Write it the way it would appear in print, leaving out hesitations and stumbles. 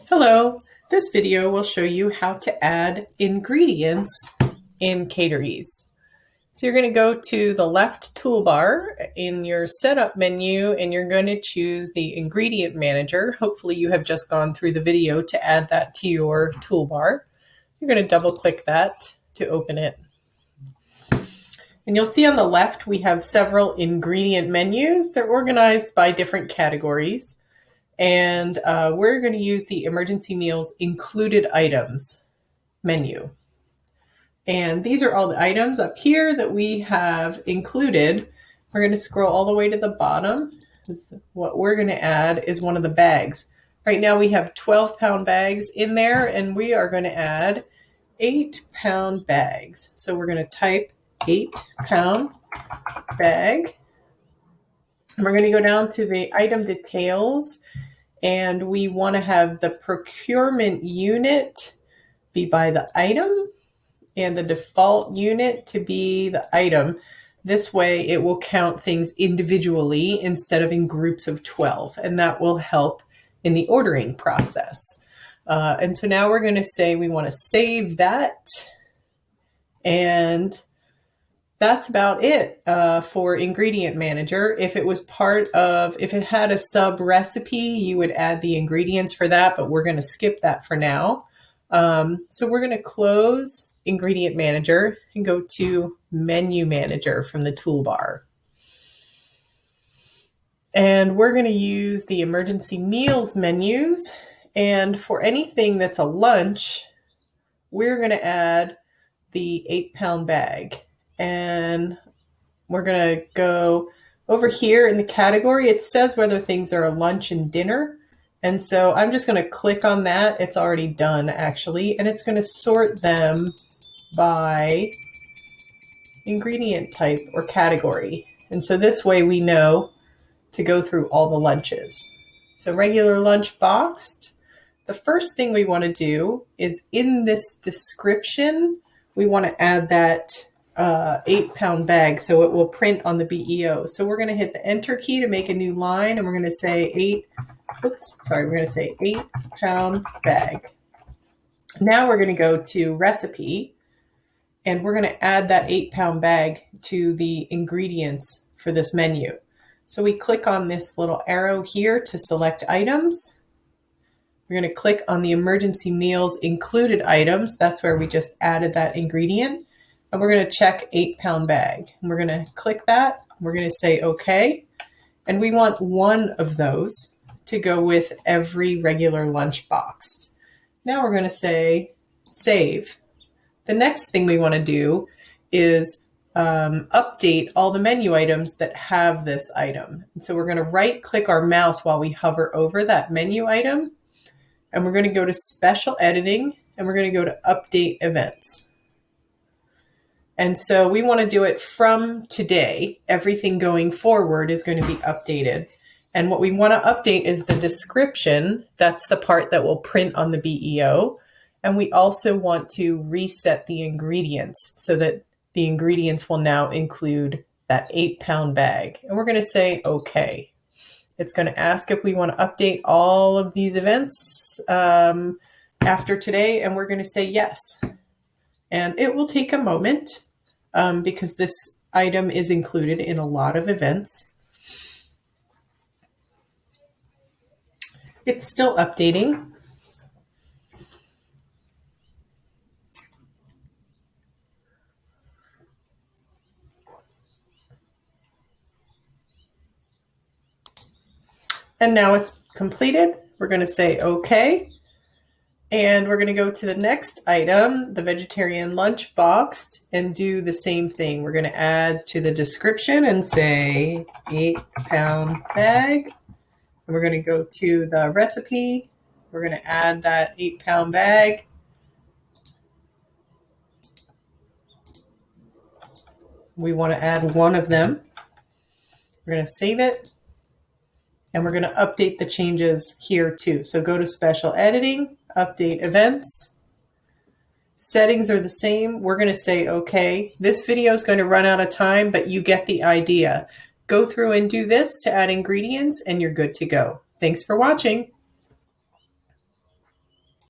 Hello, this video will show you how to add ingredients in Catereez. So you're going to go to the left toolbar in your setup menu and you're going to choose the ingredient manager. Hopefully you have just gone through the video to add that to your toolbar. You're going to double click that to open it. And you'll see on the left we have several ingredient menus. They're organized by different categories. And we're going to use the emergency meals included items menu. And these are all the items up here that we have included. We're going to scroll all the way to the bottom. What we're going to add is one of the bags. Right now we have 12-pound bags in there, and we are going to add 8-pound bags. So we're going to type 8-pound bag. And we're going to go down to the item details, and we want to have the procurement unit be by the item and the default unit to be the item. This way it will count things individually instead of in groups of 12, and that will help in the ordering process. And so now we're going to say we want to save that, and that's about it for Ingredient Manager. If it had a sub recipe, you would add the ingredients for that, but we're going to skip that for now. So we're going to close Ingredient Manager and go to Menu Manager from the toolbar. And we're going to use the emergency meals menus. And for anything that's a lunch, we're going to add the 8-pound bag. And we're going to go over here in the category. It says whether things are a lunch and dinner. And so I'm just going to click on that. It's already done, actually. And it's going to sort them by ingredient type or category. And so this way we know to go through all the lunches. So regular lunch boxed. The first thing we want to do is in this description, we want to add that 8-pound bag so it will print on the BEO. So we're going to hit the enter key to make a new line, and we're going to say 8-pound bag. Now we're going to go to recipe, and we're going to add that 8-pound bag to the ingredients for this menu. So we click on this little arrow here to select items. We're going to click on the emergency meals included items. That's where we just added that ingredient. And we're going to check 8-pound bag. And we're going to click that. We're going to say OK. And we want one of those to go with every regular lunch box. Now we're going to say save. The next thing we want to do is update all the menu items that have this item. And so we're going to right click our mouse while we hover over that menu item. And we're going to go to special editing, and we're going to go to update events. And so we want to do it from today. Everything going forward is going to be updated. And what we want to update is the description. That's the part that will print on the BEO. And we also want to reset the ingredients so that the ingredients will now include that 8-pound bag. And we're going to say OK. It's going to ask if we want to update all of these events after today, and we're going to say yes. And it will take a moment because this item is included in a lot of events. It's still updating. And now it's completed. We're going to say OK. And we're going to go to the next item, the vegetarian lunch boxed, and do the same thing. We're going to add to the description and say 8-pound bag. And we're going to go to the recipe. We're going to add that 8-pound bag. We want to add one of them. We're going to save it. And we're going to update the changes here too. So go to special editing, update events. Settings are the same. We're going to say OK. This video is going to run out of time, but you get the idea. Go through and do this to add ingredients and you're good to go. Thanks for watching.